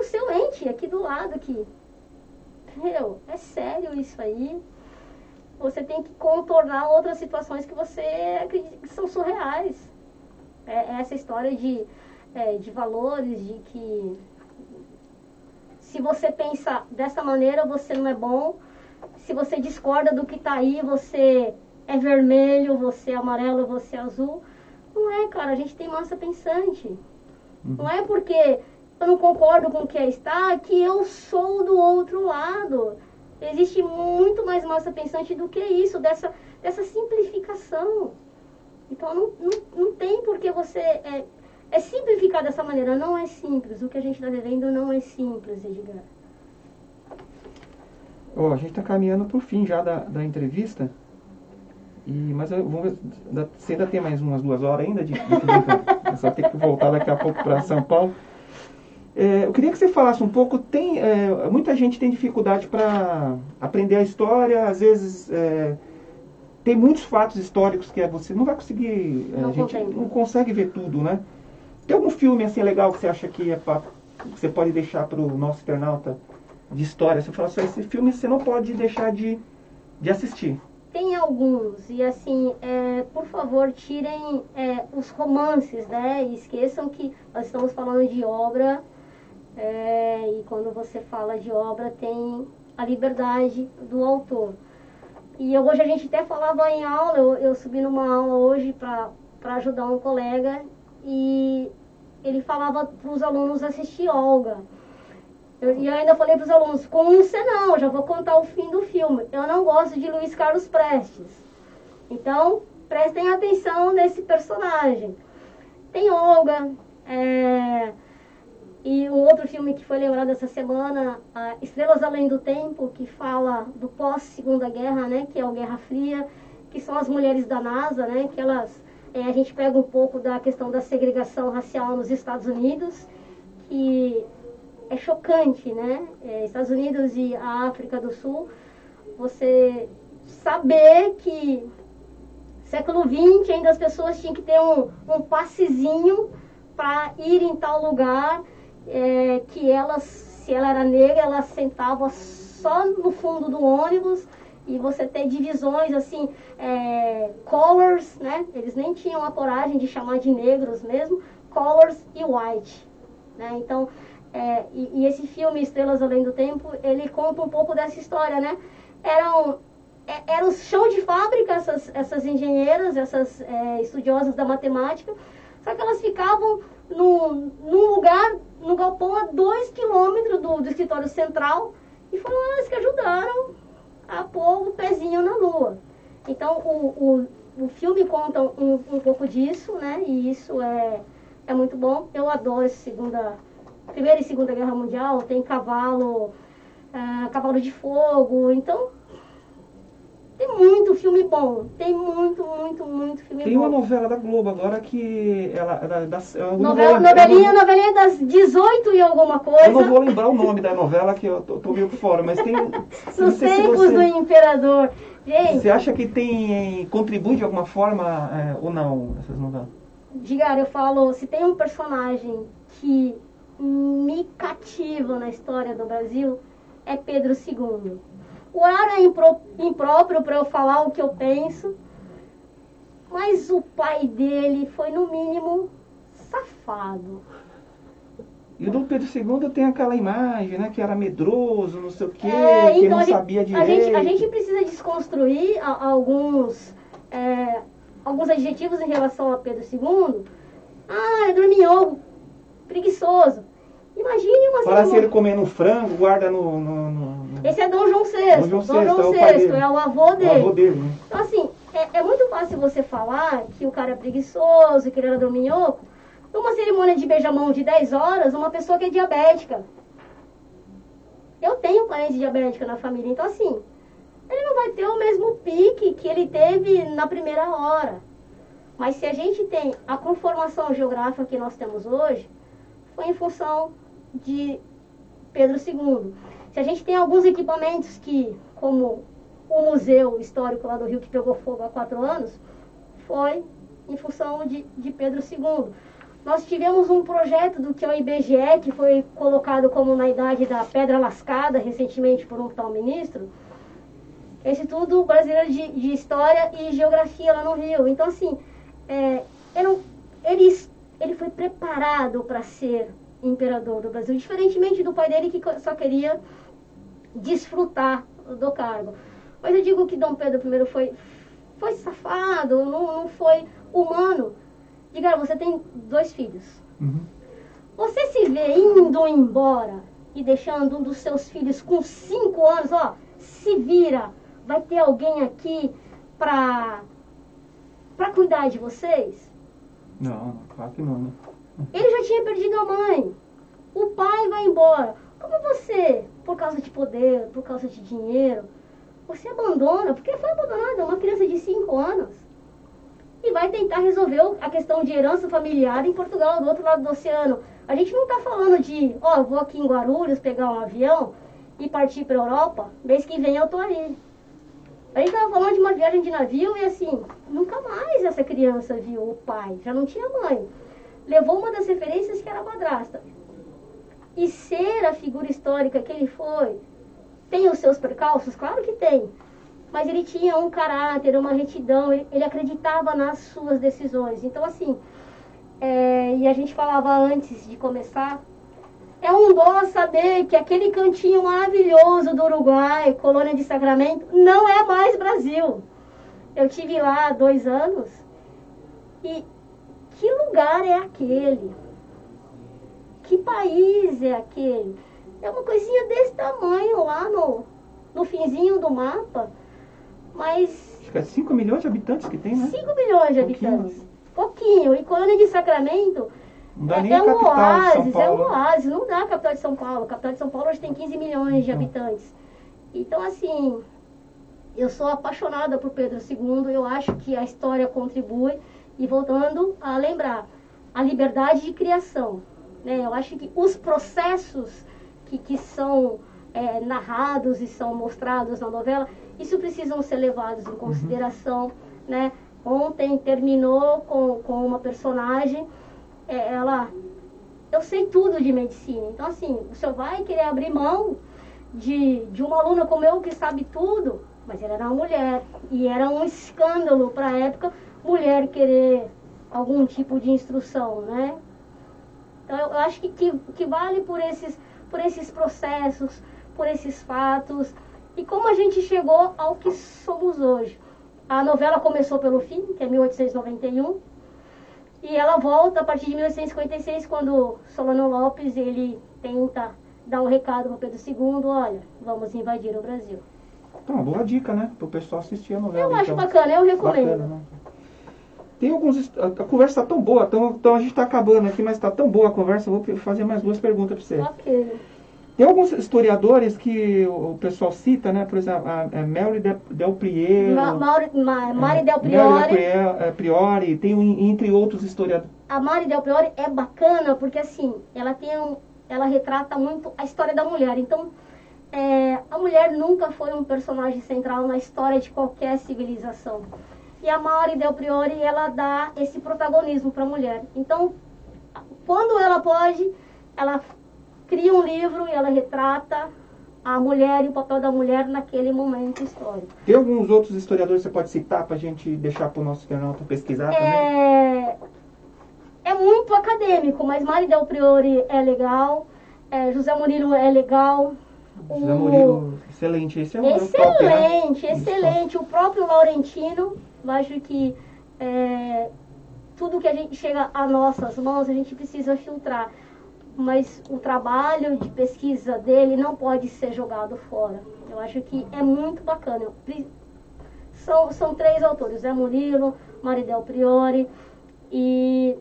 seu ente aqui do lado que, é sério isso aí, você tem que contornar outras situações que você acredita que são surreais. Essa história de valores, de que se você pensa dessa maneira, você não é bom. Se você discorda do que está aí, você é vermelho, você é amarelo, você é azul. Não é, cara, a gente tem massa pensante. Não é porque eu não concordo com o que está que eu sou do outro lado. Existe muito mais massa pensante do que isso, dessa simplificação. Então não tem por que você simplificar dessa maneira. Não é simples. O que a gente está vivendo não é simples, Edgar. A gente está caminhando para o fim já da entrevista. Mas vamos ver, você ainda tem mais umas 2 horas ainda de entrevista. Só ter que voltar daqui a pouco para São Paulo. Eu queria que você falasse um pouco, muita gente tem dificuldade para aprender a história, às vezes tem muitos fatos históricos que você não vai conseguir, a gente não consegue ver tudo, né? Tem algum filme assim legal que você acha que você pode deixar para o nosso internauta de história? Você fala assim, esse filme você não pode deixar de assistir. Tem alguns, e assim, por favor, tirem os romances, né? E esqueçam que nós estamos falando de obra, e quando você fala de obra tem a liberdade do autor. E hoje a gente até falava em aula, eu subi numa aula hoje para ajudar um colega, e ele falava para os alunos assistir Olga. E eu ainda falei para os alunos, com você não, já vou contar o fim do filme. Eu não gosto de Luiz Carlos Prestes. Então, prestem atenção nesse personagem. Tem Olga, e um outro filme que foi lembrado essa semana, Estrelas Além do Tempo, que fala do pós-Segunda Guerra, né, que é o Guerra Fria, que são as mulheres da NASA, né, que elas, a gente pega um pouco da questão da segregação racial nos Estados Unidos, que é chocante, né? Estados Unidos e a África do Sul, você saber que século XX ainda as pessoas tinham que ter um passezinho para ir em tal lugar, que elas, se ela era negra, ela sentava só no fundo do ônibus, e você ter divisões assim, colors, né? Eles nem tinham a coragem de chamar de negros mesmo, colors e white, né? Então, e esse filme Estrelas Além do Tempo, ele conta um pouco dessa história, né? Eram chão de fábrica essas engenheiras, essas estudiosas da matemática, só que elas ficavam num lugar, no galpão a 2 quilômetros do escritório central, e foram elas que ajudaram a pôr o pezinho na lua. Então o filme conta um pouco disso, né? E isso é muito bom. Eu adoro Primeira e Segunda Guerra Mundial, tem cavalo de fogo, então tem muito filme bom, tem muito filme bom. Tem uma novela da Globo agora que novelinha das 18 e alguma coisa. Eu não vou lembrar o nome da novela, que eu tô meio por fora, mas tem... Nos Tempos do Imperador. Gente, você acha que contribui de alguma forma ou não, essas novelas? Diga, eu falo, se tem um personagem que me cativa na história do Brasil, é Pedro II. O horário é impróprio para eu falar o que eu penso, mas o pai dele foi, no mínimo, safado. E o do Pedro II tem aquela imagem, né, que era medroso, não sei o quê, que então não sabia direito. A gente precisa desconstruir alguns adjetivos em relação a Pedro II. É dorminhoco, preguiçoso. Imagine uma Parece ele comendo frango, guarda no... Esse é Dom João VI. Dom João VI, é o avô dele. O avô dele, né? Então, assim, é muito fácil você falar que o cara é preguiçoso, que ele era dorminhoco, numa cerimônia de beijamão de 10 horas, uma pessoa que é diabética. Eu tenho parente diabética na família, então, assim, ele não vai ter o mesmo pique que ele teve na primeira hora. Mas se a gente tem a conformação geográfica que nós temos hoje, foi em função de Pedro II. Se a gente tem alguns equipamentos como o Museu Histórico lá do Rio, que pegou fogo há 4 anos, foi em função de Pedro II. Nós tivemos um projeto do que é o IBGE, que foi colocado como na idade da pedra lascada, recentemente por um tal ministro, Instituto Brasileiro de História e Geografia lá no Rio. Então, assim, ele foi preparado para ser imperador do Brasil, diferentemente do pai dele, que só queria desfrutar do cargo. Mas eu digo que Dom Pedro I foi safado, não foi humano. Diga, você tem 2 filhos. Uhum. Você se vê indo embora e deixando um dos seus filhos com 5 anos, se vira, vai ter alguém aqui para cuidar de vocês? Não, claro que não, né? Ele já tinha perdido a mãe. O pai vai embora. Como você, por causa de poder, por causa de dinheiro, você abandona, porque foi abandonado, é uma criança de 5 anos. E vai tentar resolver a questão de herança familiar em Portugal, do outro lado do oceano. A gente não está falando de, ó, eu vou aqui em Guarulhos pegar um avião e partir para a Europa, mês que vem eu tô aí. A gente estava falando de uma viagem de navio e assim, nunca mais essa criança viu o pai, já não tinha mãe. Levou uma das referências que era a madrasta. E ser a figura histórica que ele foi, tem os seus percalços? Claro que tem. Mas ele tinha um caráter, uma retidão, ele acreditava nas suas decisões. Então, assim, e a gente falava antes de começar, é um dó saber que aquele cantinho maravilhoso do Uruguai, Colônia de Sacramento, não é mais Brasil. Eu tive lá 2 anos e que lugar é aquele? Que país é aquele? É uma coisinha desse tamanho lá no finzinho do mapa. Mas... Acho que é 5 milhões de habitantes que tem, né? 5 milhões de habitantes. Pouquinho. E Colônia de Sacramento não dá nem a capital de São Paulo. É um oásis. Não dá a capital de São Paulo. A capital de São Paulo hoje tem 15 milhões de habitantes. Então, assim, eu sou apaixonada por Pedro II. Eu acho que a história contribui. E voltando a lembrar, a liberdade de criação. Né? Eu acho que os processos que são narrados e são mostrados na novela, isso precisam ser levados em consideração, né? Ontem terminou com uma personagem, eu sei tudo de medicina, então assim, o senhor vai querer abrir mão de uma aluna como eu que sabe tudo, mas ela era uma mulher, e era um escândalo para a época, mulher querer algum tipo de instrução, né? Então eu acho que vale por esses processos, por esses fatos, e como a gente chegou ao que somos hoje. A novela começou pelo fim, que é 1891, e ela volta a partir de 1856, quando Solano Lopes, ele tenta dar um recado para Pedro II, olha, vamos invadir o Brasil. Então, uma boa dica, né? Para o pessoal assistir a novela. Eu acho bacana, eu recomendo. Bacana, né? Tem alguns... A conversa está tão boa, então a gente está acabando aqui, mas está tão boa a conversa, eu vou fazer mais 2 perguntas para você. Ok. Tem alguns historiadores que o pessoal cita, né? Por exemplo, a Mary Del Priore. Mari Del Priore, tem entre outros historiadores. A Mari Del Priore é bacana porque, assim, ela retrata muito a história da mulher. Então, a mulher nunca foi um personagem central na história de qualquer civilização. E a Mari Del Priore, ela dá esse protagonismo para a mulher. Então, quando ela pode, ela cria um livro e ela retrata a mulher e o papel da mulher naquele momento histórico. Tem alguns outros historiadores que você pode citar para a gente deixar para o nosso internauta pesquisar também? É muito acadêmico, mas Mari Del Priore é legal, José Murilo é legal. José Murilo, excelente. Esse é excelente. O próprio Laurentino, eu acho que tudo que a gente chega a nossas mãos, a gente precisa filtrar. Mas o trabalho de pesquisa dele não pode ser jogado fora. Eu acho que é muito bacana. São 3 autores, Zé Murilo, Mari Del Priore e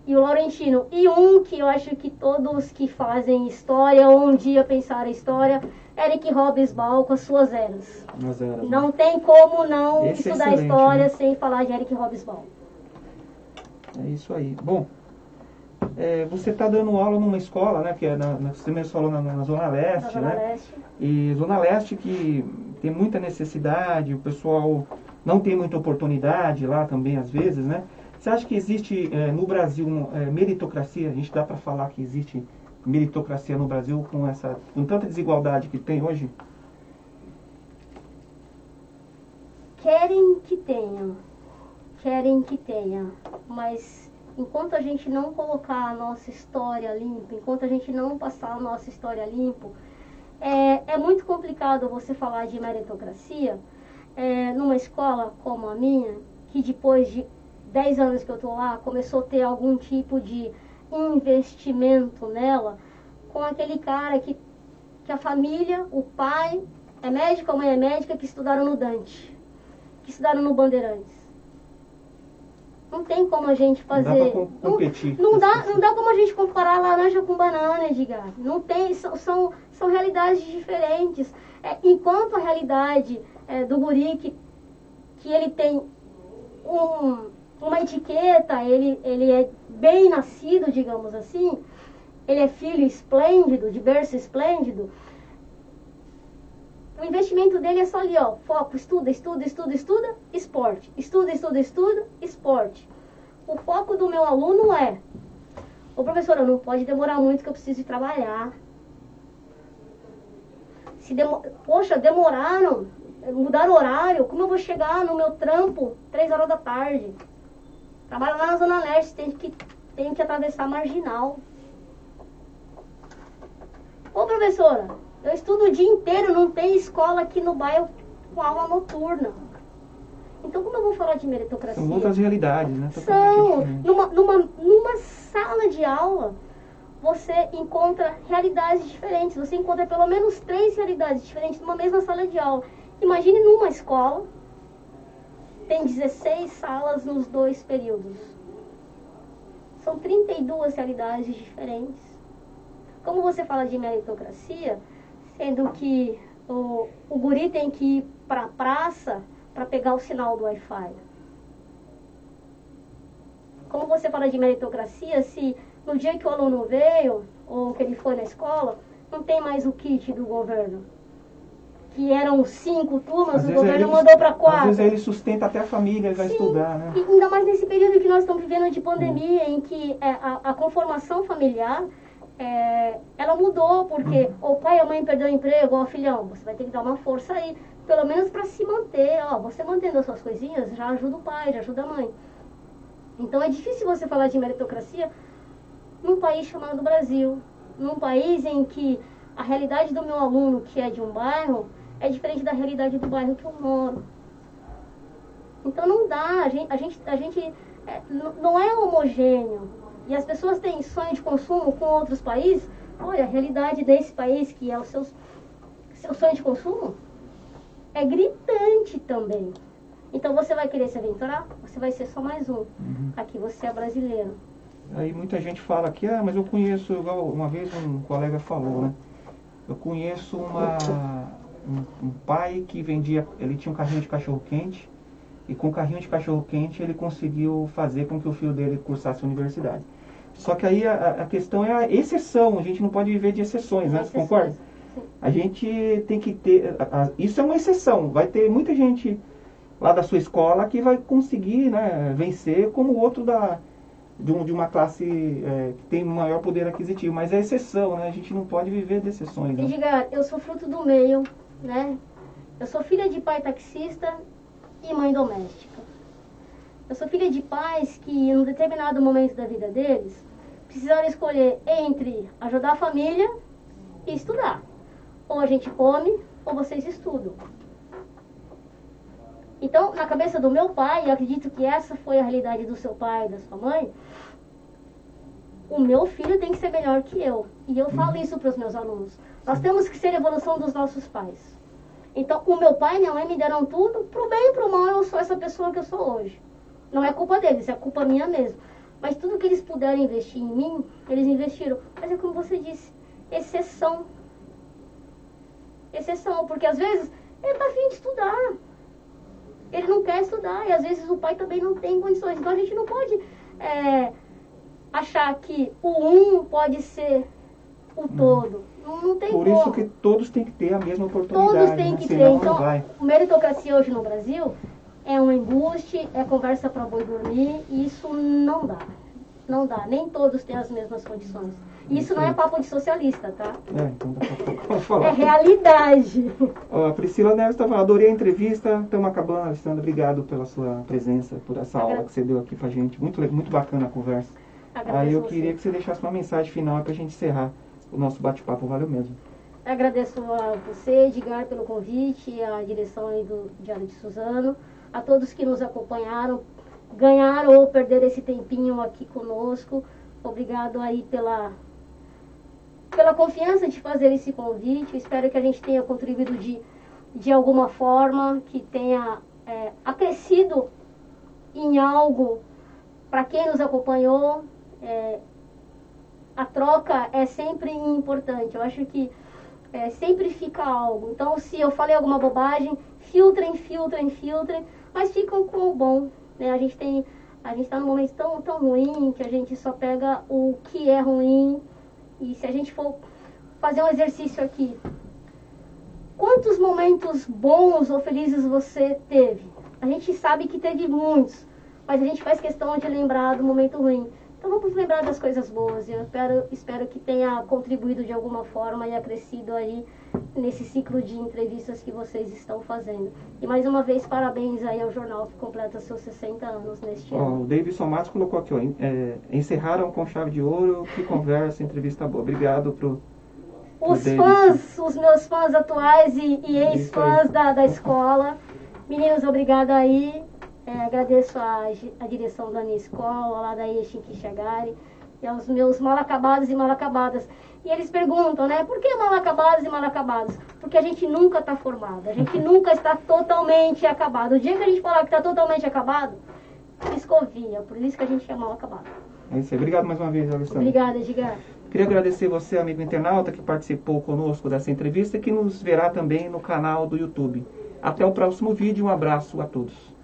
o Laurentino. E um que eu acho que todos que fazem história ou um dia pensaram em história, Eric Hobsbawm com as suas eras. Não tem como não estudar história, né? Sem falar de Eric Hobsbawm. É isso aí. Bom, você está dando aula numa escola, né, que é você mesmo falou na Zona Leste, Zona Leste. E Zona Leste que tem muita necessidade, o pessoal não tem muita oportunidade lá também às vezes, né? Você acha que existe no Brasil meritocracia? A gente dá para falar que existe meritocracia no Brasil com tanta desigualdade que tem hoje? Querem que tenha, mas enquanto a gente não colocar a nossa história limpa, enquanto a gente não passar a nossa história limpo, é muito complicado você falar de meritocracia numa escola como a minha, que depois de 10 anos que eu estou lá, começou a ter algum tipo de investimento nela, com aquele cara que a família, o pai é médico, a mãe é médica, que estudaram no Dante, que estudaram no Bandeirantes. Não tem como a gente fazer... Não dá pra competir. Não dá como a gente comparar laranja com banana, Edgar. Não tem, são realidades diferentes. Enquanto a realidade do guri que ele tem uma etiqueta, ele é bem nascido, digamos assim, ele é filho esplêndido, de berço esplêndido, o investimento dele é só ali, ó, foco, estuda, estuda, estuda, estuda, esporte. Estuda, estuda, estuda, esporte. O foco do meu aluno é, ô professora, não pode demorar muito que eu preciso de trabalhar. Poxa, demoraram, mudaram o horário, como eu vou chegar no meu trampo 3 horas da tarde? Trabalho lá na Zona Leste, tenho que atravessar a Marginal. Ô professora, eu estudo o dia inteiro, não tem escola aqui no bairro com aula noturna. Então como eu vou falar de meritocracia? São outras realidades, né? São. Numa sala de aula, você encontra realidades diferentes. Você encontra pelo menos 3 realidades diferentes numa mesma sala de aula. Imagine numa escola, tem 16 salas nos 2 períodos. São 32 realidades diferentes. Como você fala de meritocracia, sendo que o guri tem que ir para a praça para pegar o sinal do Wi-Fi. Como você fala de meritocracia, se no dia que o aluno veio, ou que ele foi na escola, não tem mais o kit do governo? Que eram 5 turmas, o governo mandou para 4. Às vezes ele sustenta até a família, ele vai estudar, né? E ainda mais nesse período que nós estamos vivendo de pandemia, em que a conformação familiar, ela mudou, porque o pai e a mãe perdeu o emprego, ó, filhão, você vai ter que dar uma força aí, pelo menos para se manter, ó, você mantendo as suas coisinhas, já ajuda o pai, já ajuda a mãe. Então é difícil você falar de meritocracia num país chamado Brasil, num país em que a realidade do meu aluno, que é de um bairro, é diferente da realidade do bairro que eu moro. Então não dá, a gente não é homogêneo. E as pessoas têm sonho de consumo com outros países. Olha, a realidade desse país, que é o seu sonho de consumo, é gritante também. Então você vai querer se aventurar? Você vai ser só mais um. Aqui você é brasileiro. Aí muita gente fala que, mas eu conheço, igual uma vez um colega falou, né? Eu conheço um pai que vendia, ele tinha um carrinho de cachorro-quente, e com o carrinho de cachorro-quente ele conseguiu fazer com que o filho dele cursasse a universidade. Só que aí a questão é a exceção, a gente não pode viver de exceções, né? Você concorda? Sim. A gente tem que ter, isso é uma exceção, vai ter muita gente lá da sua escola que vai conseguir, né, vencer como o outro de uma classe que tem maior poder aquisitivo, mas é exceção, né? A gente não pode viver de exceções. Né? Edgar, eu sou fruto do meio, né? Eu sou filha de pai taxista e mãe doméstica. Eu sou filha de pais que, em um determinado momento da vida deles, precisaram escolher entre ajudar a família e estudar. Ou a gente come, ou vocês estudam. Então, na cabeça do meu pai, eu acredito que essa foi a realidade do seu pai e da sua mãe, o meu filho tem que ser melhor que eu. E eu falo isso para os meus alunos. Nós temos que ser a evolução dos nossos pais. Então, o meu pai e minha mãe me deram tudo, pro bem e pro mal, eu sou essa pessoa que eu sou hoje. Não é culpa deles, é culpa minha mesmo. Mas tudo que eles puderam investir em mim, eles investiram. Mas é como você disse, exceção. Exceção, porque às vezes ele está afim de estudar. Ele não quer estudar, e às vezes o pai também não tem condições. Então a gente não pode achar que o pode ser o todo. Não tem Por como. isso que todos têm que ter a mesma oportunidade. Todos têm que ter. Senão Então, não vai. meritocracia hoje no Brasil é um embuste, é conversa para boi dormir, e isso não dá. Não dá, nem todos têm as mesmas condições. Isso não é papo de socialista, tá? Então daqui a pouco vamos falar. É realidade. Ó, a Priscila Neves está falando, adorei a entrevista, estamos acabando, Alessandra, obrigado pela sua presença, por essa aula que você deu aqui pra gente, muito bacana a conversa. Aí eu queria que você deixasse uma mensagem final para a gente encerrar o nosso bate-papo, valeu mesmo. Agradeço a você, Edgar, pelo convite, a direção aí do Diário de Suzano, a todos que nos acompanharam, ganharam ou perderam esse tempinho aqui conosco. Obrigado aí pela confiança de fazer esse convite. Espero que a gente tenha contribuído de alguma forma, que tenha acrescido em algo para quem nos acompanhou. A troca é sempre importante. Eu acho que sempre fica algo. Então, se eu falei alguma bobagem, filtrem, mas ficam com o bom. né? A gente está num momento tão ruim que a gente só pega o que é ruim. E se a gente for fazer um exercício aqui, quantos momentos bons ou felizes você teve? A gente sabe que teve muitos, mas a gente faz questão de lembrar do momento ruim. Então vamos lembrar das coisas boas. Eu espero que tenha contribuído de alguma forma e acrescido aí nesse ciclo de entrevistas que vocês estão fazendo. E mais uma vez, parabéns aí ao jornal que completa seus 60 anos neste ano. O Davidson Matos colocou aqui, ó, encerraram com chave de ouro, que conversa, entrevista boa. Obrigado pro os fãs, os meus fãs atuais e ex-fãs da escola. Meninos, obrigada aí. Agradeço a direção da minha escola, lá da Yeshin Kishagari, e aos meus mal acabados e mal acabadas. E eles perguntam, né, por que mal acabados e mal acabados? Porque a gente nunca está formado, a gente nunca está totalmente acabado. O dia que a gente falar que está totalmente acabado, escovia, por isso que a gente é mal acabado. É isso aí. Obrigado mais uma vez, Alessandra. Obrigada, Edgar. Queria agradecer você, amigo internauta, que participou conosco dessa entrevista e que nos verá também no canal do YouTube. Até o próximo vídeo, um abraço a todos.